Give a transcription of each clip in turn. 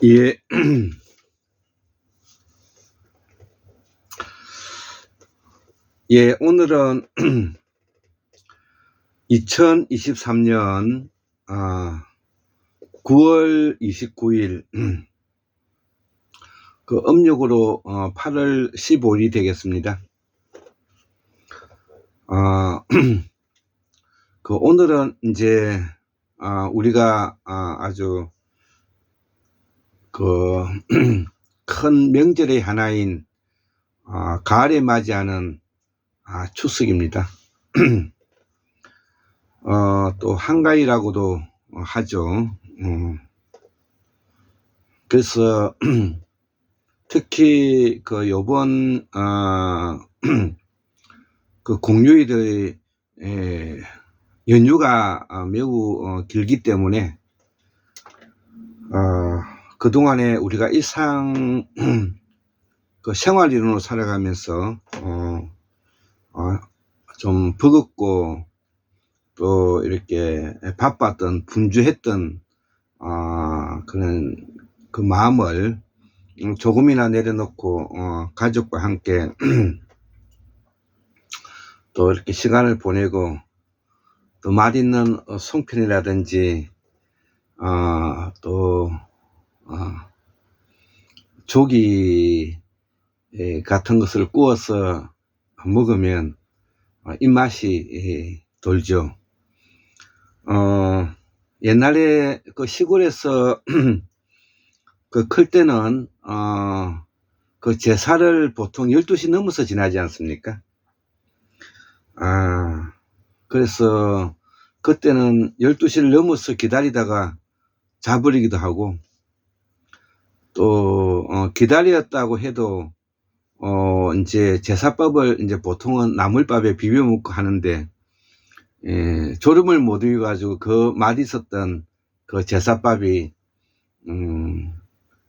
예, 예, 오늘은 2023년 9월 29일 그 음력으로 8월 15일이 되겠습니다. 그 오늘은 이제 우리가 아주 그 큰 명절의 하나인 가을에 맞이하는 추석입니다. 또 한가위라고도 하죠. 그래서 특히 그 요번 그 공휴일의 연휴가 매우 길기 때문에 그동안에 우리가 일상 그 생활인으로 살아가면서 좀 버겁고 또 이렇게 바빴던 분주했던 그런 그 마음을 조금이나 내려놓고 가족과 함께 또 이렇게 시간을 보내고 또 맛있는 송편이라든지 또 조기 같은 것을 구워서 먹으면 입맛이 돌죠. 옛날에 그 시골에서 그 클 때는 그 제사를 보통 12시 넘어서 지나지 않습니까? 그래서 그때는 12시를 넘어서 기다리다가 자버리기도 하고 또 기다렸다고 해도 이제 제사밥을 이제 보통은 나물밥에 비벼 먹고 하는데 졸음을 못 이겨 가지고 그 맛있었던 그 제사밥이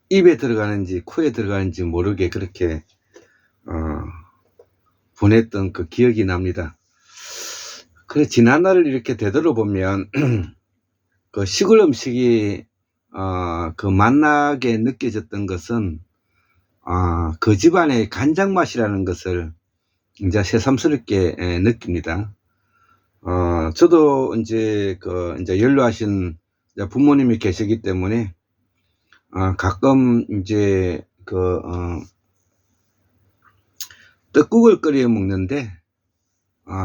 입에 들어가는지 코에 들어가는지 모르게 그렇게 보냈던 그 기억이 납니다. 그래 지난날을 이렇게 되돌아보면 그 시골 음식이 그 맛나게 느껴졌던 것은 그 집안의 간장 맛이라는 것을 이제 새삼스럽게 느낍니다. 저도 이제 이제 연로하신 부모님이 계시기 때문에 가끔 이제 떡국을 끓여 먹는데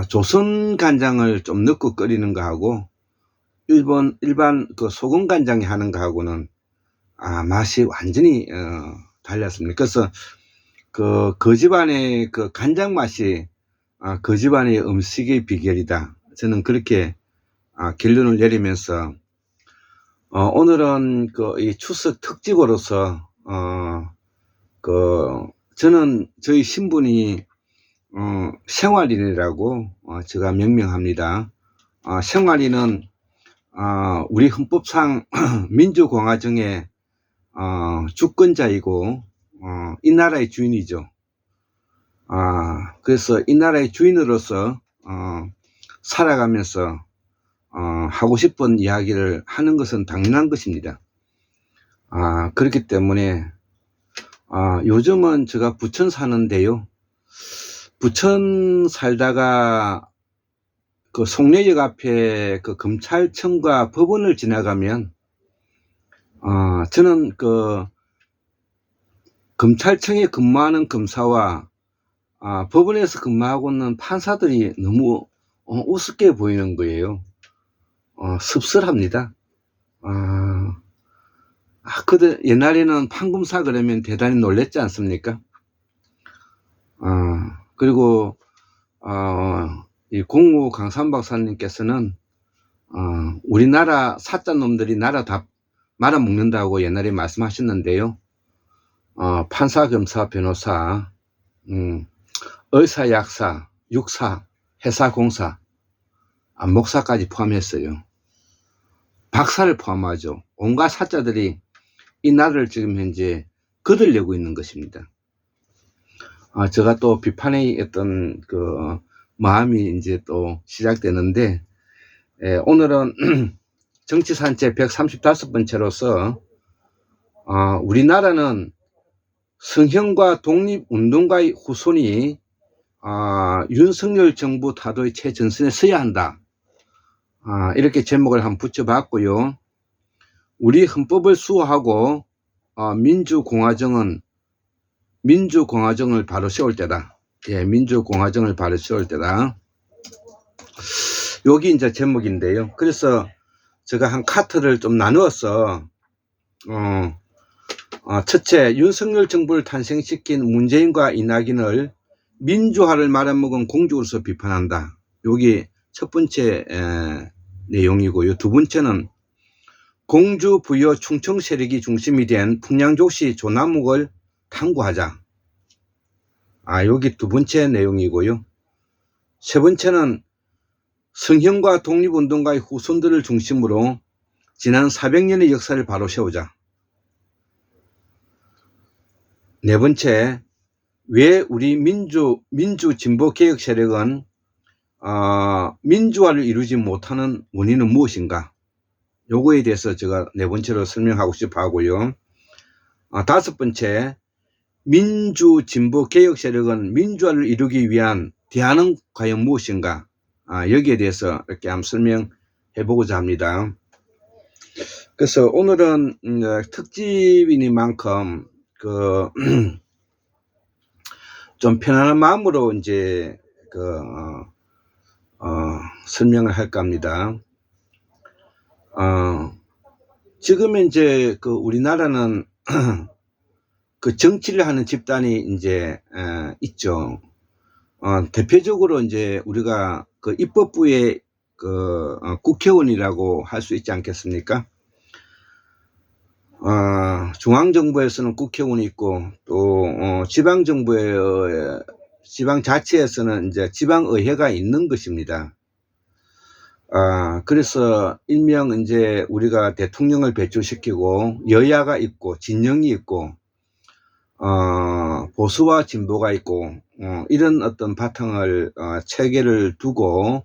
조선 간장을 좀 넣고 끓이는 거하고 일반 그 소금 간장에 하는 거하고는 맛이 완전히 달랐습니다. 그래서 그 집안의 그 간장 맛이 그 집안의 음식의 비결이다. 저는 그렇게 결론을 내리면서 오늘은 이 추석 특집으로서 저는 저희 신분이 생활인이라고 제가 명명합니다. 생활인은 우리 헌법상 민주공화정의 주권자이고 이 나라의 주인이죠. 그래서 이 나라의 주인으로서 살아가면서 하고 싶은 이야기를 하는 것은 당연한 것입니다. 그렇기 때문에 요즘은 제가 부천 사는데요. 부천 살다가 그 송내역 앞에 그 검찰청과 법원을 지나가면 저는 그 검찰청에 근무하는 검사와 법원에서 근무하고 있는 판사들이 너무 우습게 보이는 거예요. 씁쓸합니다. 그들 옛날에는 판검사 그러면 대단히 놀랬지 않습니까? 그리고 이 공무 강산 박사님께서는 우리나라 사자놈들이 나라 다 말아먹는다고 옛날에 말씀하셨는데요. 판사, 검사, 변호사, 의사, 약사, 육사, 회사, 공사, 목사까지 포함했어요. 박사를 포함하죠. 온갖 사자들이 이 나라를 지금 현재 거들려고 있는 것입니다. 제가 또 비판의 어떤 마음이 이제 또 시작되는데, 오늘은 정치산책 135번째로서 우리나라는 성형과 독립운동가의 후손이 윤석열 정부 타도의 최전선에 서야 한다. 이렇게 제목을 한번 붙여봤고요. 우리 헌법을 수호하고 민주공화정을 바로 세울 때다. 예, 민주공화정을 바로 세울 때다. 여기 이제 제목인데요. 그래서 제가 한 카트를 좀 나누어서 첫째, 윤석열 정부를 탄생시킨 문재인과 이낙연을 민주화를 말아먹은 공주로서 비판한다. 여기 첫 번째 내용이고요. 두 번째는 공주 부여 충청 세력이 중심이 된 풍량족시 조남욱을 탐구하자. 여기 두 번째 내용이고요. 세 번째는 성형과 독립운동가의 후손들을 중심으로 지난 400년의 역사를 바로 세우자. 네 번째, 왜 우리 민주진보개혁 세력은 민주화를 이루지 못하는 원인은 무엇인가? 요거에 대해서 제가 네 번째로 설명하고 싶어 하고요. 다섯 번째, 민주진보개혁 세력은 민주화를 이루기 위한 대안은 과연 무엇인가? 여기에 대해서 이렇게 한번 설명해 보고자 합니다. 그래서 오늘은 특집이니만큼 좀 편안한 마음으로 이제 설명을 할까 합니다. 지금 이제 우리나라는 정치를 하는 집단이 이제 있죠. 대표적으로 이제 우리가 입법부의 국회의원이라고 할 수 있지 않겠습니까? 중앙정부에서는 국회의원이 있고 또 지방자치에서는 이제 지방의회가 있는 것입니다. 그래서 일명 이제 우리가 대통령을 배출시키고 여야가 있고 진영이 있고 보수와 진보가 있고 이런 어떤 바탕을 체제를 두고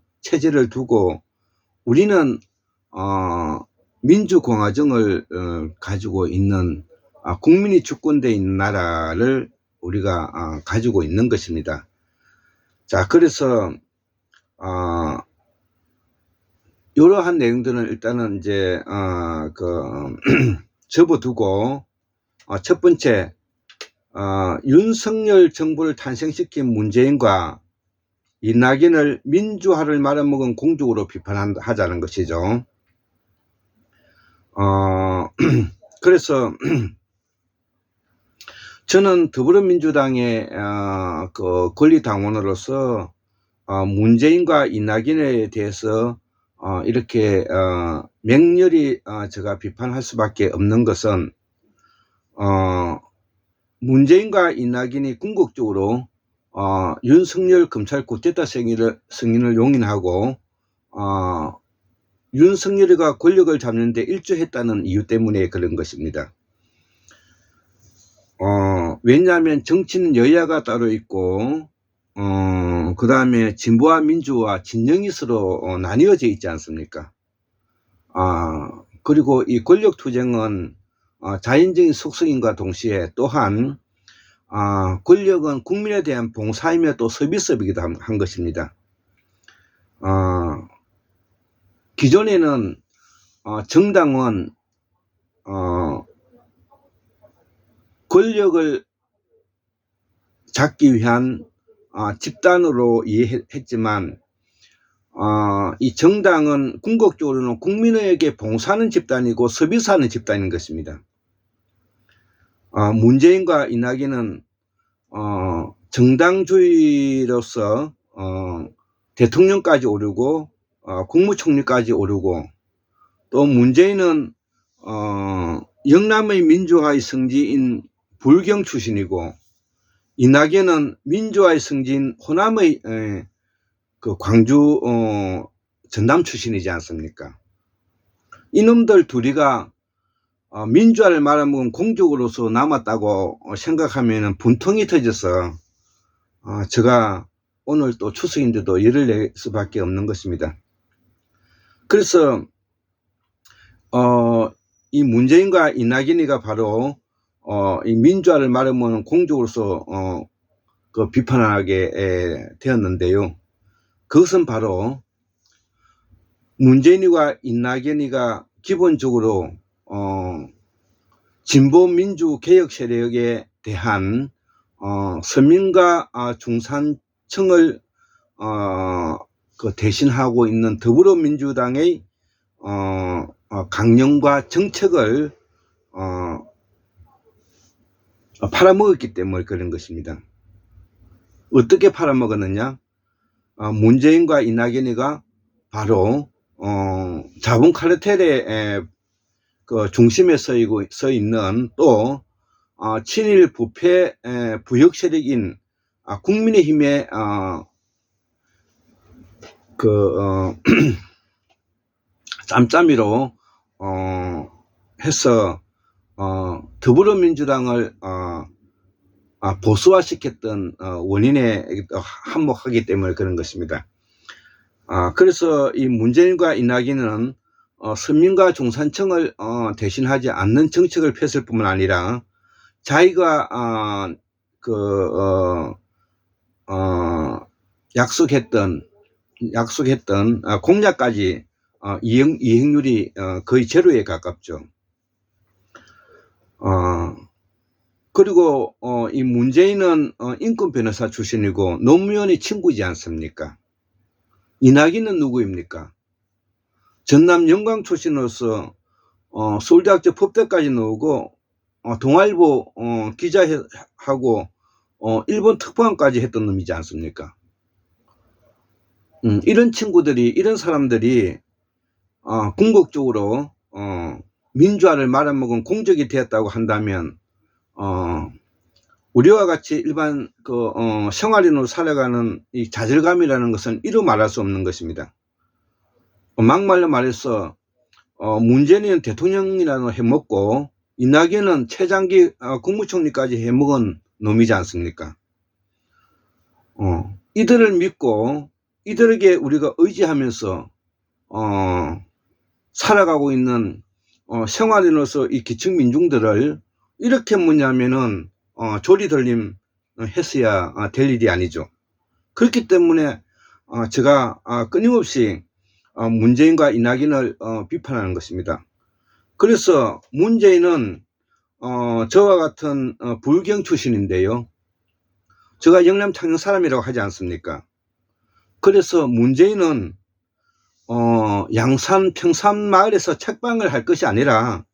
우리는 민주공화정을 가지고 있는 국민이 주권되어 있는 나라를 우리가 가지고 있는 것입니다. 자, 그래서 이러한 내용들은 일단은 이제 접어두고 첫 번째, 윤석열 정부를 탄생시킨 문재인과 이낙연을 민주화를 말아먹은 공주로 비판하자는 것이죠. 그래서 저는 더불어민주당의 권리당원으로서 문재인과 이낙연에 대해서 이렇게 맹렬히 제가 비판할 수밖에 없는 것은 문재인과 이낙연이 궁극적으로 윤석열 검찰 쿠데타 승인을 용인하고 윤석열이가 권력을 잡는 데 일조했다는 이유 때문에 그런 것입니다. 왜냐하면 정치는 여야가 따로 있고 그 다음에 진보와 민주와 진영이 서로 나뉘어져 있지 않습니까? 그리고 이 권력투쟁은 자연적인 속성인과 동시에 또한 권력은 국민에 대한 봉사이며 또 서비스이기도 한 것입니다. 기존에는 정당은 권력을 잡기 위한 집단으로 이해했지만 이 정당은 궁극적으로는 국민에게 봉사하는 집단이고 서비스하는 집단인 것입니다. 문재인과 이낙연은 정당주의로서 대통령까지 오르고 국무총리까지 오르고 또 문재인은 영남의 민주화의 성지인 불경 출신이고 이낙연은 민주화의 성지인 호남의 광주 전남 출신이지 않습니까? 이놈들 둘이가 민주화를 말아먹은 공적으로서 남았다고 생각하면 분통이 터져서 제가 오늘 또 추석인데도 열을 낼 수밖에 없는 것입니다. 그래서 이 문재인과 이낙연이가 바로 이 민주화를 말하면 공적으로서 그 비판하게 되었는데요. 그것은 바로 문재인과 이낙연이가 기본적으로 진보 민주 개혁 세력에 대한 서민과 중산층을 그 대신하고 있는 더불어민주당의 강령과 정책을 팔아먹었기 때문에 그런 것입니다. 어떻게 팔아먹었느냐? 문재인과 이낙연이가 바로 자본 카르텔의 그 중심에 서 있는 또 친일 부패 부역 세력인 국민의힘의 짬짬이로 해서 더불어민주당을 보수화시켰던 원인에 한몫하기 때문에 그런 것입니다. 그래서 이 문재인과 이낙연은 서민과 중산층을 대신하지 않는 정책을 폈을 뿐만 아니라 자기가 약속했던 공약까지 이행률이 거의 제로에 가깝죠. 그리고 이 문재인은 인권 변호사 출신이고 노무현의 친구이지 않습니까? 이낙연은 누구입니까? 전남 영광 출신으로서 서울대학교 법대까지 나오고 동아일보 기자하고 일본 특파원까지 했던 놈이지 않습니까? 이런 친구들이, 이런 사람들이 궁극적으로 민주화를 말아먹은 공적이 되었다고 한다면 우리와 같이 일반 생활인으로 살아가는 이 좌절감이라는 것은 이루 말할 수 없는 것입니다. 막말로 말해서 문재인은 대통령이라도 해먹고 이낙연은 최장기 국무총리까지 해먹은 놈이지 않습니까? 이들을 믿고 이들에게 우리가 의지하면서 살아가고 있는 생활인으로서 이 기층 민중들을 이렇게 뭐냐면은 조리돌림 했어야 될 일이 아니죠. 그렇기 때문에 제가 끊임없이 문재인과 이낙연을 비판하는 것입니다. 그래서 문재인은 저와 같은 불경 출신인데요. 제가 영남 창녕 사람이라고 하지 않습니까? 그래서 문재인은 양산 평산 마을에서 책방을 할 것이 아니라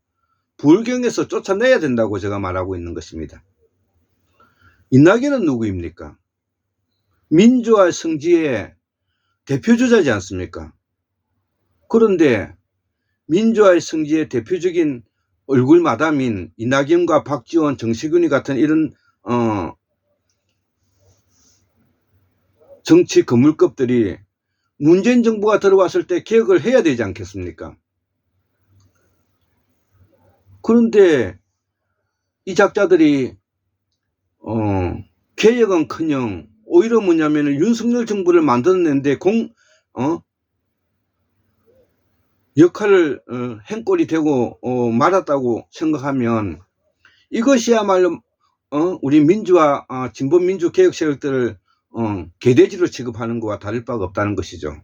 불경에서 쫓아내야 된다고 제가 말하고 있는 것입니다. 이낙연은 누구입니까? 민주화 성지의 대표주자지 않습니까? 그런데 민주화의 성지의 대표적인 얼굴 마담인 이낙연과 박지원, 정세균이 같은 이런 정치 거물급들이 문재인 정부가 들어왔을 때 개혁을 해야 되지 않겠습니까? 그런데 이 작자들이 개혁은커녕 오히려 뭐냐면 윤석열 정부를 만들어낸데 역할을 행꼴이 되고 말았다고 생각하면 이것이야말로 우리 민주화 진보 민주 개혁 세력들을 개돼지로 취급하는 것과 다를 바가 없다는 것이죠.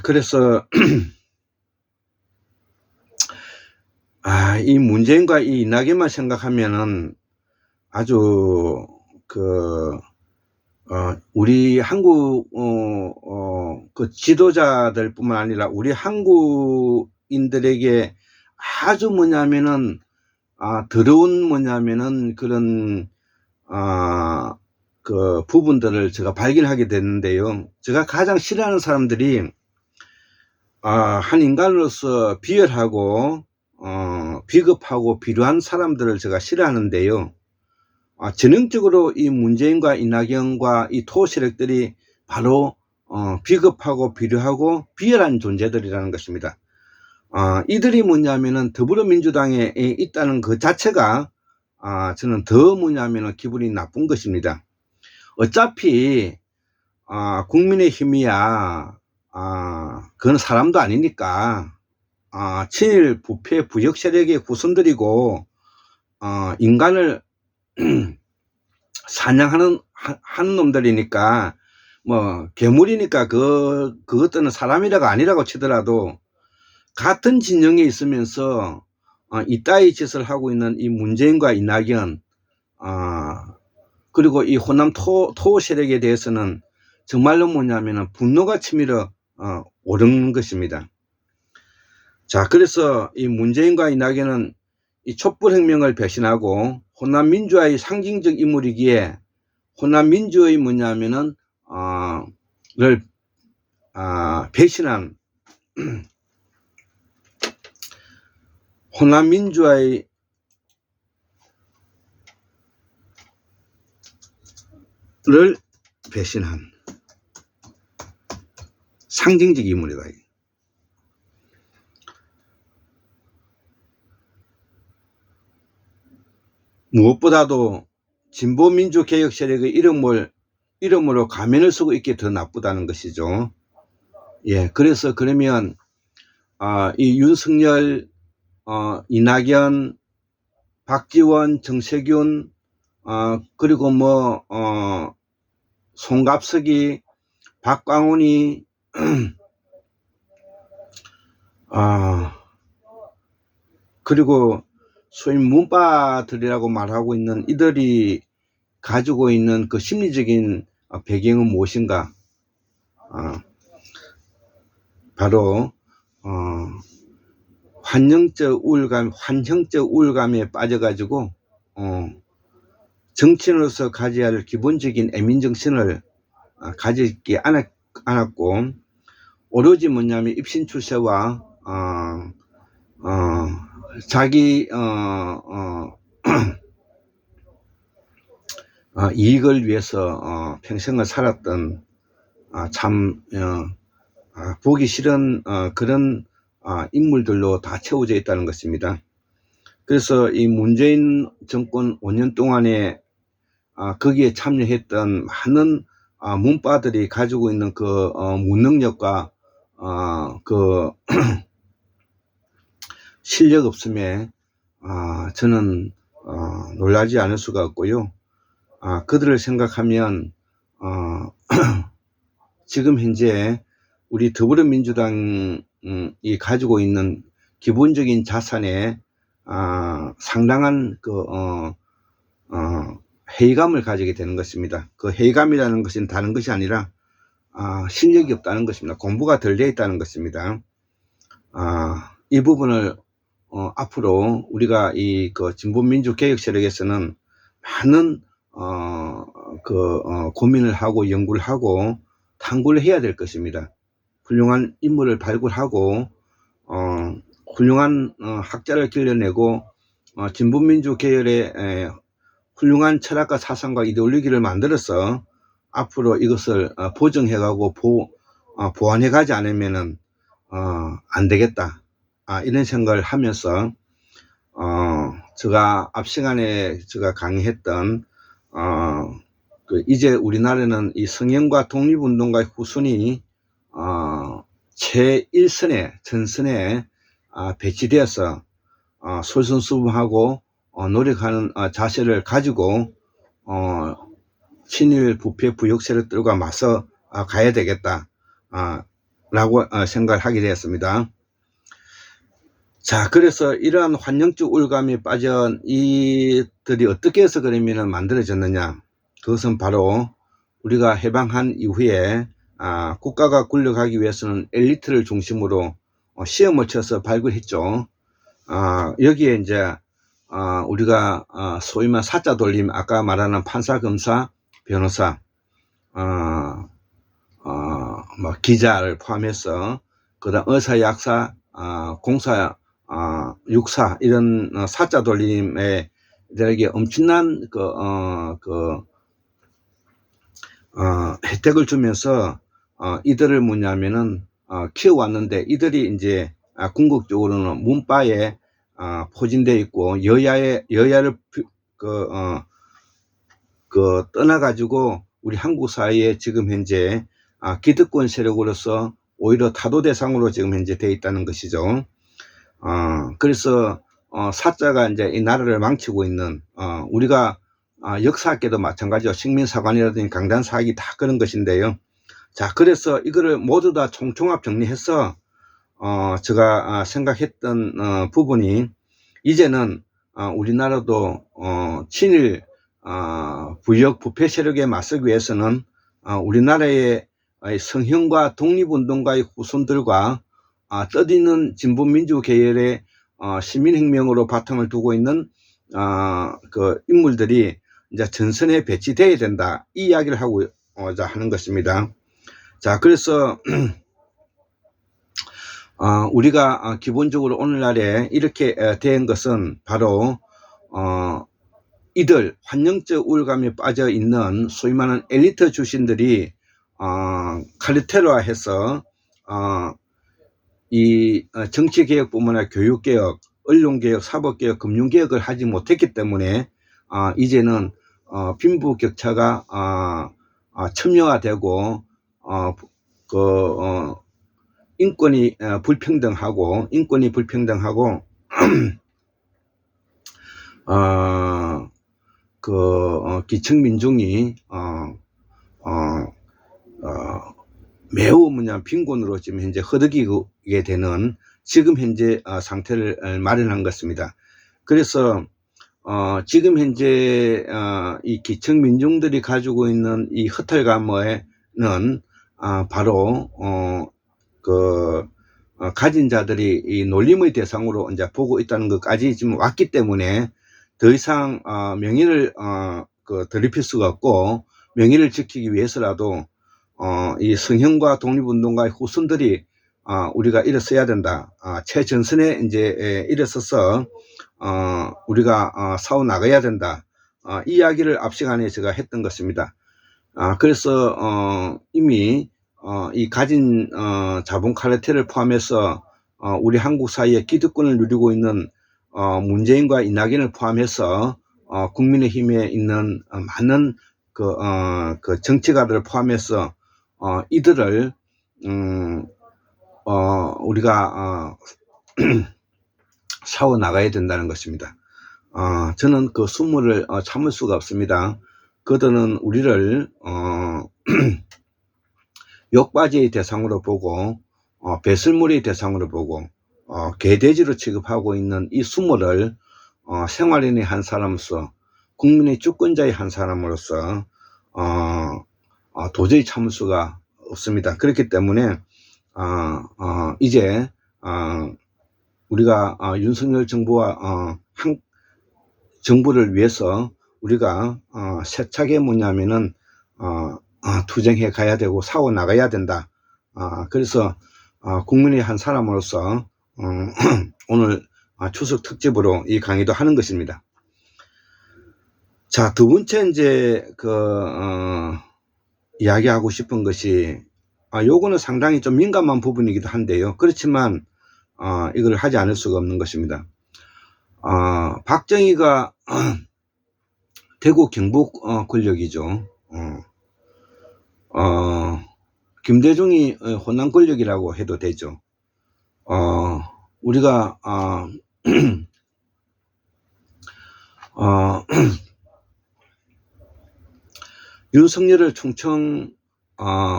그래서 이 문재인과 이 이낙연만 생각하면은 아주 우리 한국 그 지도자들 뿐만 아니라 우리 한국인들에게 아주 뭐냐면은 더러운 뭐냐면은 그런 그 부분들을 제가 발견하게 됐는데요. 제가 가장 싫어하는 사람들이 한 인간으로서 비열하고 비겁하고 비루한 사람들을 제가 싫어하는데요. 전형적으로 이 문재인과 이낙연과 이 토 세력들이 바로 비겁하고 비루하고 비열한 존재들이라는 것입니다. 이들이 뭐냐면은 더불어민주당에 있다는 그 자체가 저는 더 뭐냐면은 기분이 나쁜 것입니다. 어차피 국민의힘이야 그건 사람도 아니니까 친일 부패 부역 세력의 후손들이고 인간을 사냥하는 하는 놈들이니까 뭐 괴물이니까 그것들은 사람이라고 아니라고 치더라도 같은 진영에 있으면서 이따위 짓을 하고 있는 이 문재인과 이낙연 그리고 이 호남 토 세력에 대해서는 정말로 뭐냐면은 분노가 치밀어 오르는 것입니다. 자, 그래서 이 문재인과 이낙연은 이 촛불혁명을 배신하고 호남 민주화의 상징적 인물이기에 호남 민주의 뭐냐면은 배신한 호남 민주화의 를 배신한 상징적 인물이다. 무엇보다도 진보민주개혁 세력의 이름으로 가면을 쓰고 있게 더 나쁘다는 것이죠. 예, 그래서 그러면 이 윤석열, 이낙연, 박지원, 정세균, 그리고 뭐 송갑석이, 박광훈이 그리고 소위 문바들이라고 말하고 있는 이들이 가지고 있는 그 심리적인 배경은 무엇인가? 바로 환형적 우울감에 빠져가지고 정치인으로서 가져야 할 기본적인 애민정신을 가지지 않았고 오로지 뭐냐면 입신출세와 자기 이익을 위해서 평생을 살았던 참 보기 싫은 그런 인물들로 다 채워져 있다는 것입니다. 그래서 이 문재인 정권 5년 동안에 거기에 참여했던 많은 문바들이 가지고 있는 그 무능력과 그 실력 없음에 저는 놀라지 않을 수가 없고요. 그들을 생각하면 지금 현재 우리 더불어민주당이 가지고 있는 기본적인 자산에 상당한 그 회의감을 가지게 되는 것입니다. 그 회의감이라는 것은 다른 것이 아니라 실력이 없다는 것입니다. 공부가 덜 되어 있다는 것입니다. 이 부분을 앞으로 우리가 이 그 진보민주개혁 세력에서는 많은 고민을 하고 연구를 하고 탐구를 해야 될 것입니다. 훌륭한 인물을 발굴하고 훌륭한 학자를 길러내고 진보민주 계열의 훌륭한 철학과 사상과 이데올로기를 만들어서 앞으로 이것을 보정해가고 보완해가지 않으면은 안 되겠다. 이런 생각을 하면서 제가 앞 시간에 제가 강의했던 이제 우리나라는 이 성현과 독립운동가의 후손이 제1선에 전선에 배치되어서 솔선수범하고 노력하는 자세를 가지고 친일 부패 부역 세력들과 맞서 가야 되겠다 라고 생각을 하게 되었습니다. 자, 그래서 이러한 환영적 우울감에 빠진 이들이 어떻게 해서 그러면 만들어졌느냐? 그것은 바로 우리가 해방한 이후에 국가가 굴러가기 위해서는 엘리트를 중심으로 시험을 쳐서 발굴했죠. 여기에 이제 우리가 소위 말 사자 돌림, 아까 말하는 판사, 검사, 변호사, 뭐 기자를 포함해서 그다음 의사, 약사, 공사, 육사 이런 사자 돌림에 이들에게 엄청난 혜택을 주면서 이들을 뭐냐면은 키워왔는데 이들이 이제 궁극적으로는 문바에 포진되어 있고 여야를 떠나가지고 우리 한국 사회에 지금 현재 기득권 세력으로서 오히려 타도 대상으로 지금 현재 되어 있다는 것이죠. 그래서 사자가 이제 이 나라를 망치고 있는 우리가 역사학계도 마찬가지죠. 식민사관이라든지 강단사학이 다 그런 것인데요. 자, 그래서 이거를 모두 다 총종합 정리해서 제가 생각했던 부분이 이제는 우리나라도 친일 부역 부패 세력에 맞서기 위해서는 우리나라의 성형과 독립운동가의 후손들과 떠드는 진보민주 계열의 시민혁명으로 바탕을 두고 있는 그 인물들이 이제 전선에 배치되어야 된다, 이 이야기를 하고자 하는 것입니다. 자, 그래서 우리가 기본적으로 오늘날에 이렇게 된 것은 바로 이들 환영적 우울감에 빠져 있는 소위 말하는 엘리트 출신들이 카르텔화해서 이 정치개혁뿐만 아니라 교육개혁, 언론개혁, 사법개혁, 금융개혁을 하지 못했기 때문에 이제는 빈부격차가 첨예화되고 인권이 불평등하고 기층 민중이 매우 빈곤으로 지금 현재 허덕이게 되는 지금 현재 상태를 마련한 것입니다. 그래서 지금 현재 이 기층 민중들이 가지고 있는 이 허탈감에는 바로 가진 자들이 이 놀림의 대상으로 이제 보고 있다는 것까지 지금 왔기 때문에 더 이상 명예를 더럽힐 수가 없고, 명예를 지키기 위해서라도 이 성형과 독립운동가의 후손들이 우리가 일어서야 된다. 최전선에 이제 일어서서 우리가 싸워 나가야 된다. 이 이야기를 앞 시간에 제가 했던 것입니다. 그래서 이미 이 가진 자본 카르텔을 포함해서 우리 한국 사회에 기득권을 누리고 있는 문재인과 이낙연을 포함해서 국민의힘에 있는 많은 그 정치가들을 포함해서 이들을 우리가 싸워 나가야 된다는 것입니다. 저는 그 순물을 참을 수가 없습니다. 그들은 우리를 욕바지의 대상으로 보고 배설물의 대상으로 보고 개돼지로 취급하고 있는 이 수모를 생활인의 한 사람으로서, 국민의 주권자의 한 사람으로서 도저히 참을 수가 없습니다. 그렇기 때문에 이제 우리가 윤석열 정부와 정부를 위해서 우리가 세차게 뭐냐면은 투쟁해 가야 되고 싸워 나가야 된다. 그래서 국민의 한 사람으로서 오늘 추석 특집으로 이 강의도 하는 것입니다. 자, 두 번째 이제 이야기하고 싶은 것이 요거는 상당히 좀 민감한 부분이기도 한데요. 그렇지만 이걸 하지 않을 수가 없는 것입니다. 박정희가 대구 경북 권력이죠. 김대중이 호남 권력이라고 해도 되죠. 우리가 윤석열을 충청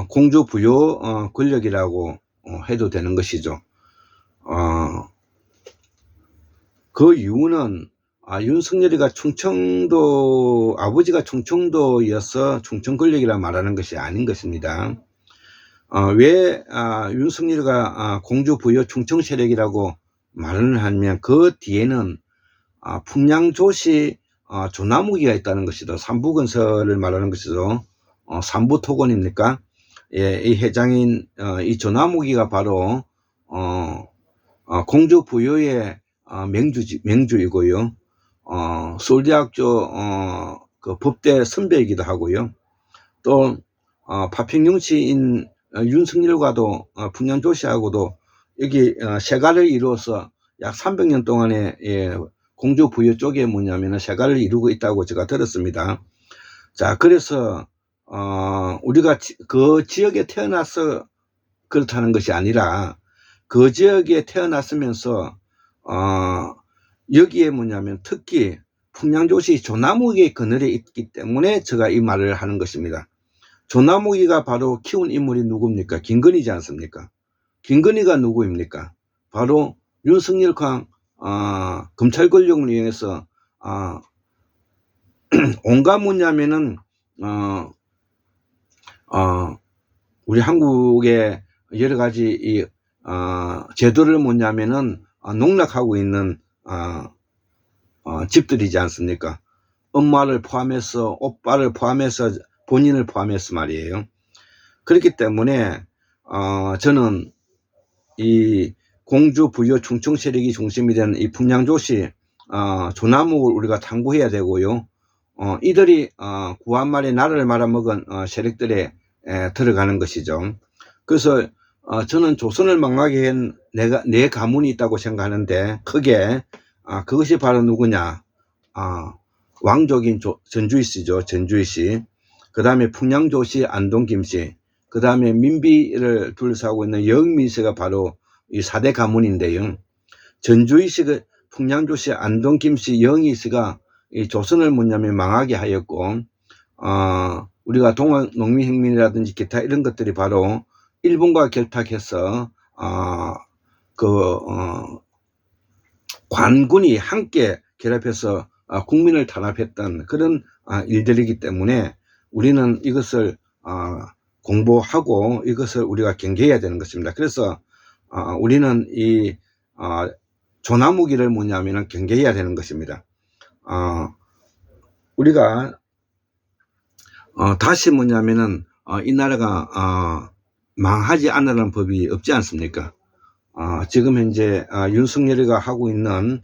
공주 부여 권력이라고 해도 되는 것이죠. 그 이유는 윤석열이가 충청도, 아버지가 충청도여서 충청 권력이라 말하는 것이 아닌 것입니다. 왜 윤석열이가 공주 부여 충청 세력이라고 말을 하면 그 뒤에는 풍량조시 조나무기가 있다는 것이죠. 삼부건설을 말하는 것이죠. 삼부토건입니까? 예, 이 회장인 이 조나무기가 바로 공주 부여의 맹주이고요. 서울대학교 그 법대 선배이기도 하고요. 또 파평윤 시인 윤석열과도 풍량조시하고도 여기 세가를 이루어서 약 300년 동안에 공주 부여 쪽에 뭐냐면 세가를 이루고 있다고 제가 들었습니다. 자, 그래서 우리가 그 지역에 태어나서 그렇다는 것이 아니라 그 지역에 태어났으면서 여기에 뭐냐면 특히 풍량조시 조나무기의 그늘에 있기 때문에 제가 이 말을 하는 것입니다. 조나무기가 바로 키운 인물이 누굽니까? 김건희지 않습니까? 김건희가 누구입니까? 바로 윤석열 검찰 권력을 이용해서 온갖 뭐냐면은 우리 한국의 여러 가지 제도를 뭐냐면은 농락하고 있는 집들이지 않습니까? 엄마를 포함해서 오빠를 포함해서 본인을 포함해서 말이에요. 그렇기 때문에 저는 이 공주 부여 충청 세력이 중심이 되는 이 풍량조시 조나무를 우리가 탐구해야 되고요. 이들이 구한말에 나라를 말아먹은 세력들에 들어가는 것이죠. 그래서 저는 조선을 망하게 한 내 가문이 있다고 생각하는데 크게 그것이 바로 누구냐? 왕족인 전주이씨죠. 전주이씨. 그 다음에 풍량조씨 안동김씨. 그 다음에 민비를 둘러싸고 있는 영민씨가 바로 이 4대 가문인데요. 전주이씨, 풍량조씨, 안동김씨, 영희씨가 이 조선을 뭐냐면 망하게 하였고, 우리가 동학농민혁명이라든지 기타 이런 것들이 바로 일본과 결탁해서, 관군이 함께 결합해서 국민을 탄압했던 그런 일들이기 때문에 우리는 이것을 공부하고 이것을 우리가 경계해야 되는 것입니다. 그래서 우리는 이 조나무기를 뭐냐면은 경계해야 되는 것입니다. 우리가 다시 뭐냐면은 이 나라가 망하지 않으라는 법이 없지 않습니까? 지금 현재 윤석열이가 하고 있는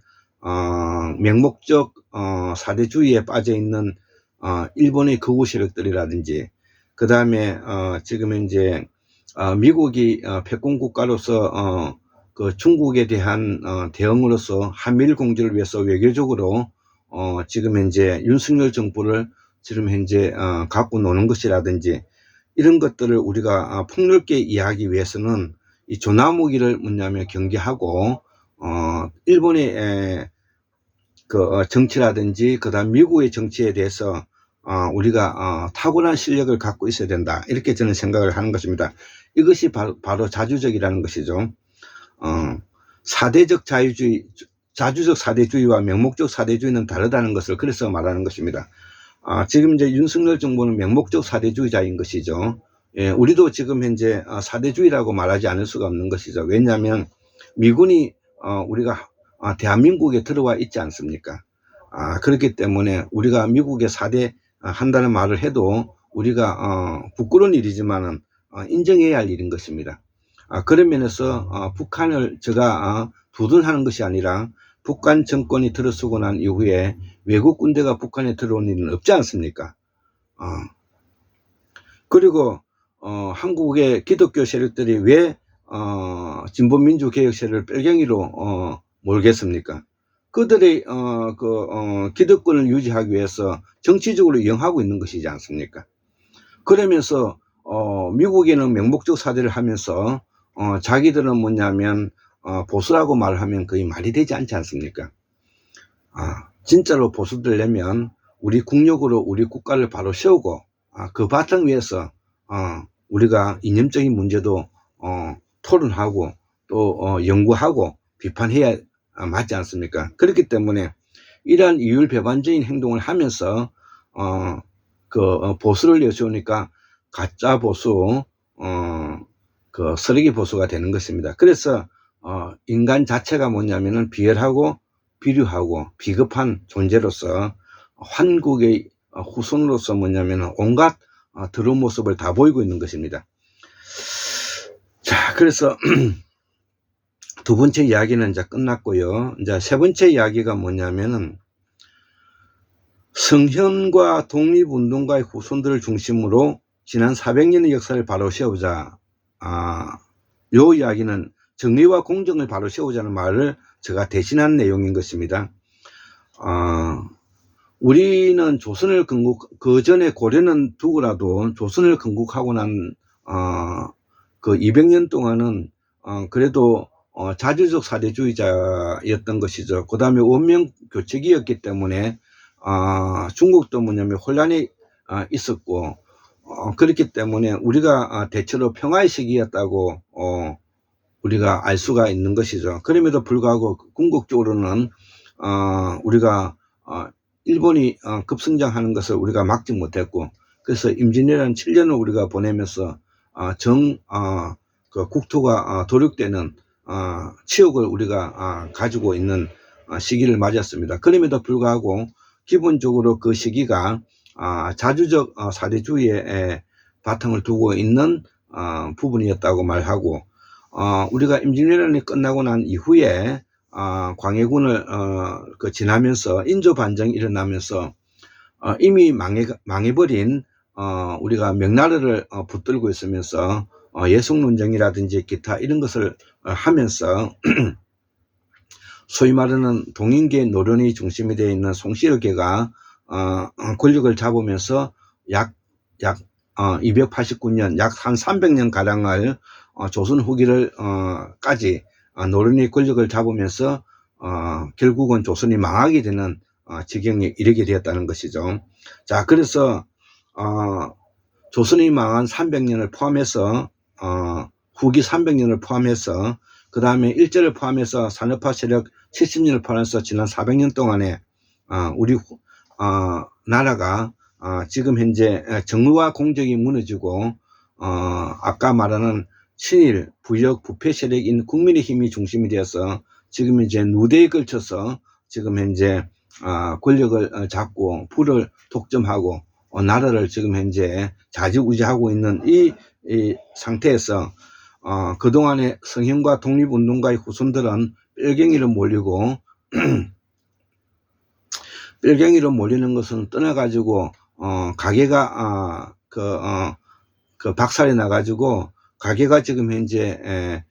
맹목적 사대주의에 빠져 있는 일본의 극우 세력들이라든지 그 다음에 지금 현재 미국이 패권 국가로서 그 중국에 대한 대응으로서 한미일 공조를 위해서 외교적으로 지금 현재 윤석열 정부를 지금 현재 갖고 노는 것이라든지 이런 것들을 우리가 폭넓게 이해하기 위해서는 이 조나무기를 뭐냐면 경계하고 일본의 그 정치라든지 그다음 미국의 정치에 대해서 우리가 탁월한 실력을 갖고 있어야 된다 이렇게 저는 생각을 하는 것입니다. 이것이 바로 자주적이라는 것이죠. 사대적 자유주의, 자주적 사대주의와 명목적 사대주의는 다르다는 것을 그래서 말하는 것입니다. 지금 이제 윤석열 정부는 명목적 사대주의자인 것이죠. 예, 우리도 지금 현재 사대주의라고 말하지 않을 수가 없는 것이죠. 왜냐하면 미군이 우리가 대한민국에 들어와 있지 않습니까? 그렇기 때문에 우리가 미국에 사대 한다는 말을 해도 우리가 부끄러운 일이지만은 인정해야 할 일인 것입니다. 그런 면에서 북한을 제가 두둔하는 것이 아니라 북한 정권이 들어서고 난 이후에 외국 군대가 북한에 들어온 일은 없지 않습니까? 그리고 한국의 기독교 세력들이 왜 진보민주개혁 세력을 뺄갱이로 몰겠습니까? 그들의 기득권을 유지하기 위해서 정치적으로 이용하고 있는 것이지 않습니까? 그러면서 미국에는 명목적 사대를 하면서 자기들은 뭐냐면 보수라고 말하면 거의 말이 되지 않지 않습니까? 진짜로 보수되려면 우리 국력으로 우리 국가를 바로 세우고 그 바탕 위에서 우리가 이념적인 문제도 토론하고 또 연구하고 비판해야 맞지 않습니까? 그렇기 때문에 이러한 이율배반적인 행동을 하면서 보수를 내세우니까 가짜 보수, 그 쓰레기 보수가 되는 것입니다. 그래서 인간 자체가 뭐냐면은 비열하고 비류하고 비겁한 존재로서 환국의 후손으로서 뭐냐면은 온갖 더러운 모습을 다 보이고 있는 것입니다. 자, 그래서 두 번째 이야기는 이제 끝났고요. 이제 세 번째 이야기가 뭐냐면은 성현과 독립운동가의 후손들을 중심으로 지난 400년의 역사를 바로 세우자. 요 이야기는 정의와 공정을 바로 세우자는 말을 제가 대신한 내용인 것입니다. 우리는 조선을 그 전에 고려는 두고라도 조선을 건국하고 난 그 200년 동안은 그래도 자주적 사대주의자였던 것이죠. 그 다음에 원명 교체기였기 때문에 중국도 뭐냐면 혼란이 있었고, 그렇기 때문에 우리가 대체로 평화의 시기였다고 우리가 알 수가 있는 것이죠. 그럼에도 불구하고 궁극적으로는 우리가 일본이 급성장하는 것을 우리가 막지 못했고, 그래서 임진왜란 7년을 우리가 보내면서 그 국토가 도륙되는 치욕을 우리가 가지고 있는 시기를 맞았습니다. 그럼에도 불구하고 기본적으로 그 시기가 자주적 사대주의에 바탕을 두고 있는 부분이었다고 말하고, 우리가 임진왜란이 끝나고 난 이후에 광해군을 지나면서 인조반정이 일어나면서 이미 망해버린 우리가 명나라를 붙들고 있으면서 예속론정이라든지 기타 이런 것을 하면서 소위 말하는 동인계 노련이 중심이 되어 있는 송시르계가 권력을 잡으면서 약 289년, 약 한 300년 가량을 조선 후기를 까지 노련이 권력을 잡으면서 결국은 조선이 망하게 되는 지경에 이르게 되었다는 것이죠. 자, 그래서 조선이 망한 300년을 포함해서 후기 300년을 포함해서 그 다음에 일제를 포함해서 산업화 세력 70년을 포함해서 지난 400년 동안에 우리 나라가 지금 현재 정의와 공정이 무너지고 아까 말하는 친일, 부역, 부패 세력인 국민의 힘이 중심이 되어서 지금 이제 누대에 걸쳐서 지금 현재 권력을 잡고 부를 독점하고 나라를 지금 현재 좌지우지하고 있는 이 상태에서 그동안의 성현과 독립운동가의 후손들은 뺄갱이로 몰리고 뺄갱이로 몰리는 것은 떠나가지고 가게가 박살이 나가지고 가게가 지금 현재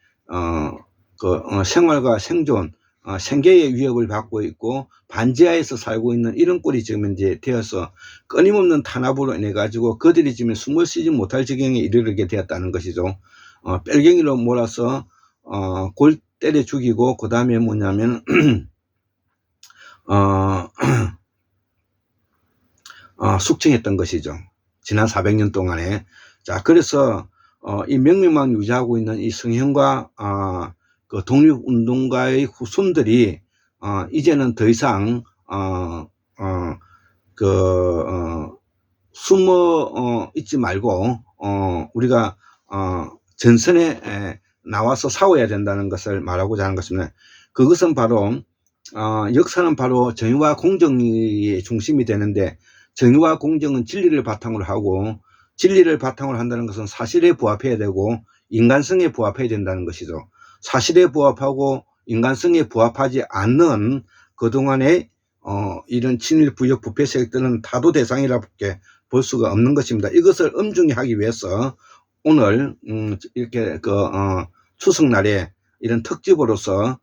생활과 생존, 생계의 위협을 받고 있고 반지하에서 살고 있는 이런 꼴이 지금 현재 되어서 끊임없는 탄압으로 인해 가지고 그들이 지금 숨을 쉬지 못할 지경에 이르게 되었다는 것이죠. 뺄갱이로 몰아서 골 때려 죽이고 그 다음에 뭐냐면 숙청했던 것이죠. 지난 400년 동안에. 자, 그래서 이 명명만 유지하고 있는 이 성현과 그 독립운동가의 후손들이 이제는 더 이상 숨어 있지 말고 우리가 전선에 나와서 싸워야 된다는 것을 말하고자 하는 것입니다. 그것은 바로 역사는 바로 정의와 공정이 중심이 되는데, 정의와 공정은 진리를 바탕으로 하고, 진리를 바탕으로 한다는 것은 사실에 부합해야 되고 인간성에 부합해야 된다는 것이죠. 사실에 부합하고 인간성에 부합하지 않는 그동안의 이런 친일 부역 부패 세력들은 타도 대상이라고밖에 볼 수가 없는 것입니다. 이것을 엄중히 하기 위해서 오늘 이렇게 추석날에 이런 특집으로서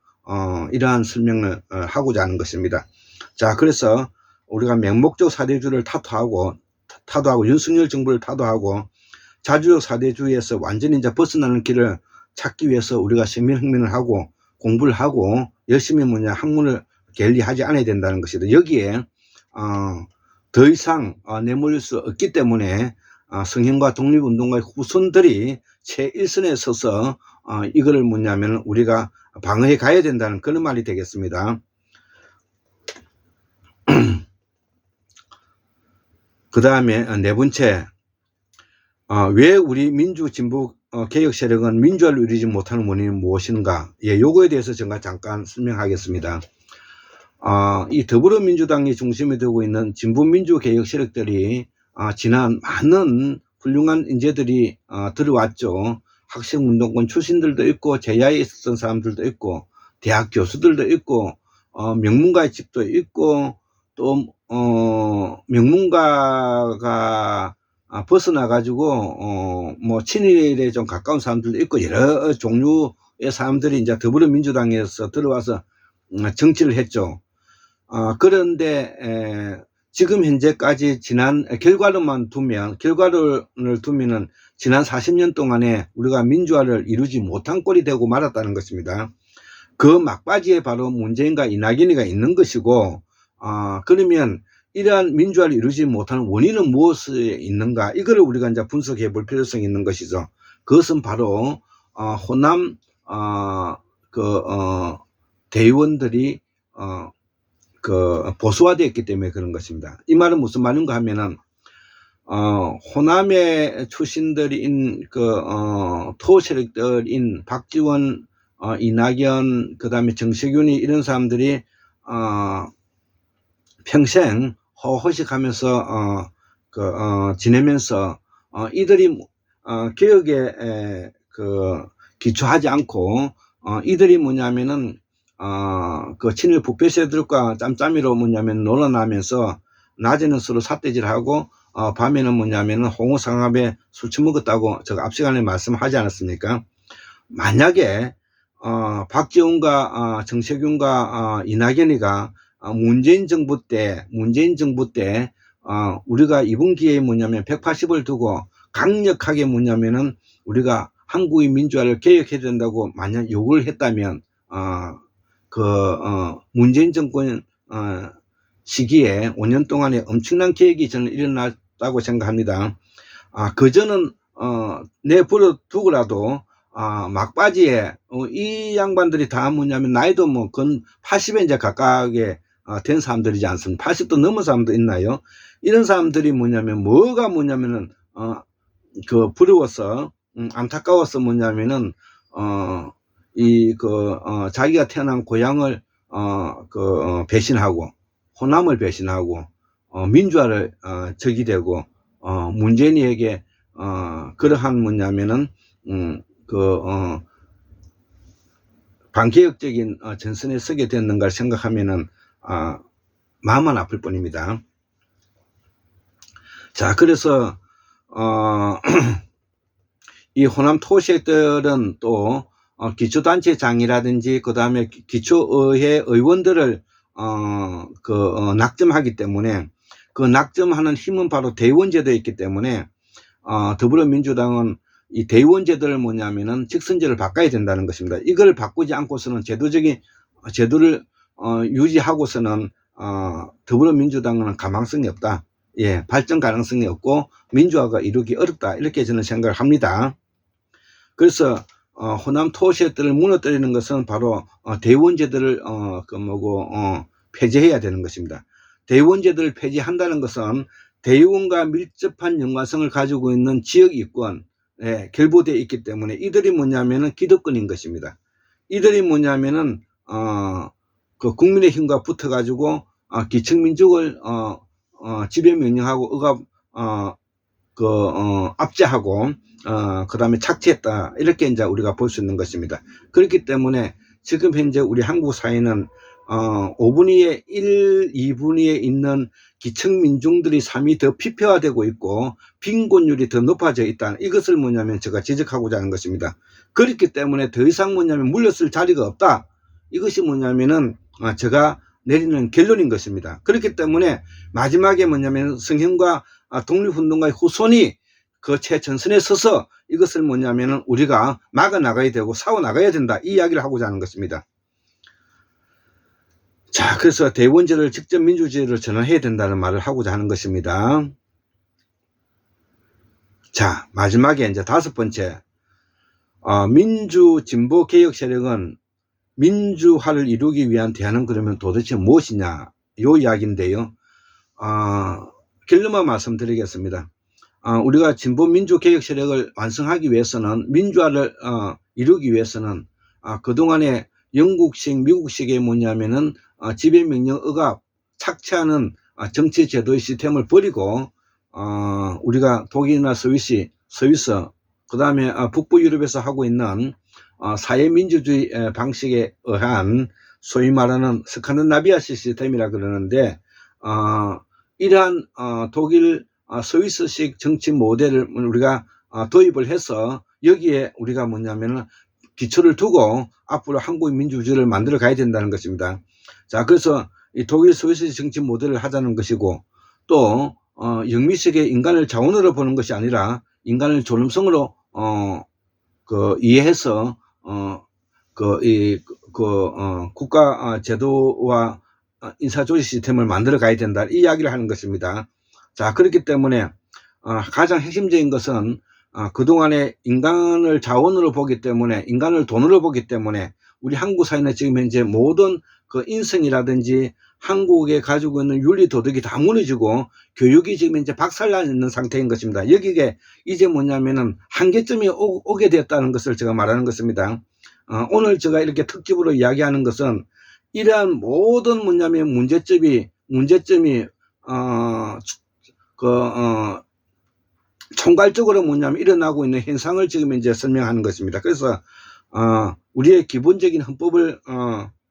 이러한 설명을 하고자 하는 것입니다. 자, 그래서 우리가 맹목적 사대주의를 타도하고 윤석열 정부를 타도하고 자주적 사대주의에서 완전히 이제 벗어나는 길을 찾기 위해서 우리가 시민혁명을 하고 공부를 하고 열심히 학문을 갤리하지 않아야 된다는 것이다. 여기에 더 이상 내몰릴 수 없기 때문에 성현과 독립운동가의 후손들이 최일선에 서서 이거를 우리가 방어해 가야 된다는 그런 말이 되겠습니다. 그 다음에 네 번째, 왜 우리 민주 진보 개혁 세력은 민주화를 이루지 못하는 원인이 무엇인가? 예, 요거에 대해서 제가 잠깐 설명하겠습니다. 이 더불어민주당이 중심이 되고 있는 진보 민주 개혁 세력들이 지난 많은 훌륭한 인재들이 들어왔죠. 학생운동권 출신들도 있고 제야에 있었던 사람들도 있고 대학 교수들도 있고 명문가의 집도 있고 또 명문가가 벗어나 가지고 친일에 좀 가까운 사람들도 있고 여러 종류의 사람들이 이제 더불어민주당에서 들어와서 정치를 했죠. 그런데 지금 현재까지 지난 결과를 두면은 지난 40년 동안에 우리가 민주화를 이루지 못한 꼴이 되고 말았다는 것입니다. 그 막바지에 바로 문재인과 이낙연이가 있는 것이고, 그러면 이러한 민주화를 이루지 못하는 원인은 무엇에 있는가? 이거를 우리가 이제 분석해 볼 필요성이 있는 것이죠. 그것은 바로 호남 대의원들이 보수화되었기 때문에 그런 것입니다. 이 말은 무슨 말인가 하면은 호남의 출신들인 토 세력들인 박지원, 이낙연, 그 다음에 정세균이 이런 사람들이 평생 허허식하면서 지내면서 이들이 개혁에 기초하지 않고 이들이 뭐냐면은 친일 부패 세력들과 짬짬이로 뭐냐면 놀아나면서 낮에는 서로 삿대질하고 밤에는 뭐냐면은 홍어상합에 술 처먹었다고 제가 앞 시간에 말씀하지 않았습니까? 만약에 박지원과 정세균과 이낙연이가 문재인 정부 때 우리가 이번 기회에 뭐냐면 180을 두고 강력하게 뭐냐면은 우리가 한국의 민주화를 개혁해야 된다고 만약 요구를 했다면 문재인 정권 시기에 5년 동안에 엄청난 개혁이 저는 일어났다고 생각합니다. 그저는 내버려 두고라도 막바지에 이 양반들이 다 뭐냐면 나이도 뭐 건 80에 이제 가깝게 된 사람들이지 않습니까? 80도 넘은 사람도 있나요? 이런 사람들이 뭐냐면은 부러워서 안타까워서 뭐냐면은 자기가 태어난 고향을 배신하고 호남을 배신하고 민주화를 적이 되고 문재인에게 그러한 뭐냐면은 반개혁적인 전선에 서게 됐는가를 생각하면은 마음은 아플 뿐입니다. 자, 그래서 이 호남 토시들은 또 기초단체장이라든지 그 다음에 기초의회 의원들을 낙점하기 때문에 그 낙점하는 힘은 바로 대의원제도에 있기 때문에 더불어민주당은 이 대의원제도를 뭐냐면은 직선제를 바꿔야 된다는 것입니다. 이걸 바꾸지 않고서는 제도를 유지하고서는 더불어민주당은 가망성이 없다. 예, 발전 가능성이 없고 민주화가 이루기 어렵다. 이렇게 저는 생각을 합니다. 그래서 호남 토시들을 무너뜨리는 것은 바로 대의원제도를 폐지해야 되는 것입니다. 대의원제도를 폐지한다는 것은 대의원과 밀접한 연관성을 가지고 있는 지역 이권 결부되어 있기 때문에 이들이 뭐냐면은 기득권인 것입니다. 이들이 뭐냐면은 국민의힘과 붙어가지고 기층민족을 지배 명령하고 압제하고 그 다음에 착취했다. 이렇게 이제 우리가 볼 수 있는 것입니다. 그렇기 때문에 지금 현재 우리 한국 사회는 5분위에 1, 2분위에 있는 기층민중들이 삶이 더 피폐화되고 있고 빈곤율이 더 높아져 있다. 이것을 뭐냐면 제가 지적하고자 하는 것입니다. 그렇기 때문에 더 이상 뭐냐면 물러설 자리가 없다. 이것이 뭐냐면은 제가 내리는 결론인 것입니다. 그렇기 때문에 마지막에 뭐냐면 성현과 독립운동가의 후손이 그 최전선에 서서 이것을 뭐냐면은 우리가 막아 나가야 되고 싸워 나가야 된다. 이 이야기를 하고자 하는 것입니다. 자, 그래서 대의원제를 직접 민주주의를 전환해야 된다는 말을 하고자 하는 것입니다. 자, 마지막에 이제 5번째, 민주 진보 개혁 세력은 민주화를 이루기 위한 대안은 그러면 도대체 무엇이냐, 요 이야기인데요. 결론만 말씀드리겠습니다. 우리가 진보 민주 개혁 세력을 완성하기 위해서는 민주화를 이루기 위해서는 그동안에 영국식, 미국식의 뭐냐면은 지배명령 억압, 착취하는 정치 제도의 시스템을 버리고 우리가 독일이나 스위스, 그 다음에 북부 유럽에서 하고 있는 사회민주주의 방식에 의한 소위 말하는 스칸디나비아 시스템이라 그러는데 이러한 독일, 스위스식 정치 모델을 우리가 도입을 해서 여기에 우리가 뭐냐면은 기초를 두고 앞으로 한국의 민주주의를 만들어 가야 된다는 것입니다. 자, 그래서 이 독일 스위스 정치 모델을 하자는 것이고 또 영미식의 인간을 자원으로 보는 것이 아니라 인간을 존엄성으로 이해해서 국가 제도와 인사조직 시스템을 만들어 가야 된다, 이 이야기를 하는 것입니다. 자, 그렇기 때문에 가장 핵심적인 것은 그동안에 인간을 자원으로 보기 때문에, 인간을 돈으로 보기 때문에 우리 한국 사회는 지금 현재 모든 그 인성이라든지 한국에 가지고 있는 윤리 도덕이 다 무너지고 교육이 지금 이제 박살나 있는 상태인 것입니다. 여기에 이제 뭐냐면은 한계점이 오게 되었다는 것을 제가 말하는 것입니다. 오늘 제가 이렇게 특집으로 이야기하는 것은 이러한 모든 뭐냐면 문제점이 총괄적으로 뭐냐면 일어나고 있는 현상을 지금 이제 설명하는 것입니다. 그래서 우리의 기본적인 헌법을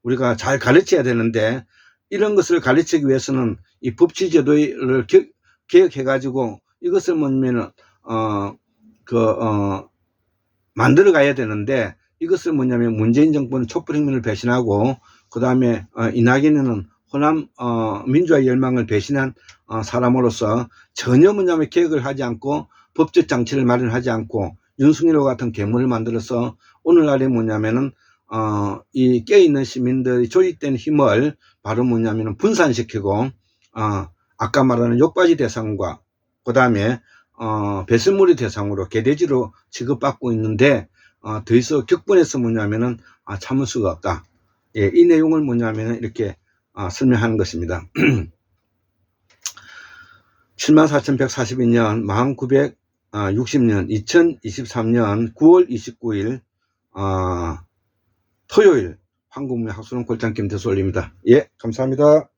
우리가 잘 가르쳐야 되는데, 이런 것을 가르치기 위해서는 이 법치제도를 개혁해 가지고 이것을 뭐냐면 만들어 가야 되는데, 이것을 뭐냐면 문재인 정부는 촛불혁명을 배신하고, 그 다음에 이낙연은 호남 민주화의 열망을 배신한 사람으로서 전혀 뭐냐면 개혁을 하지 않고 법적 장치를 마련하지 않고 윤석열과 같은 괴물을 만들어서 오늘날에 뭐냐면은 이 깨어있는 시민들이 조직된 힘을 바로 뭐냐면은 분산시키고 아까 말하는 욕바지 대상과 그 다음에 배설물의 대상으로 개돼지로 취급받고 있는데, 더 이상 격분해서 뭐냐면은 참을 수가 없다. 예, 이 내용을 뭐냐면은 이렇게 설명하는 것입니다. 74,142년 1960년 2023년 9월 29일 토요일 황금의 학술은 골장 김태수 올립니다. 예, 감사합니다.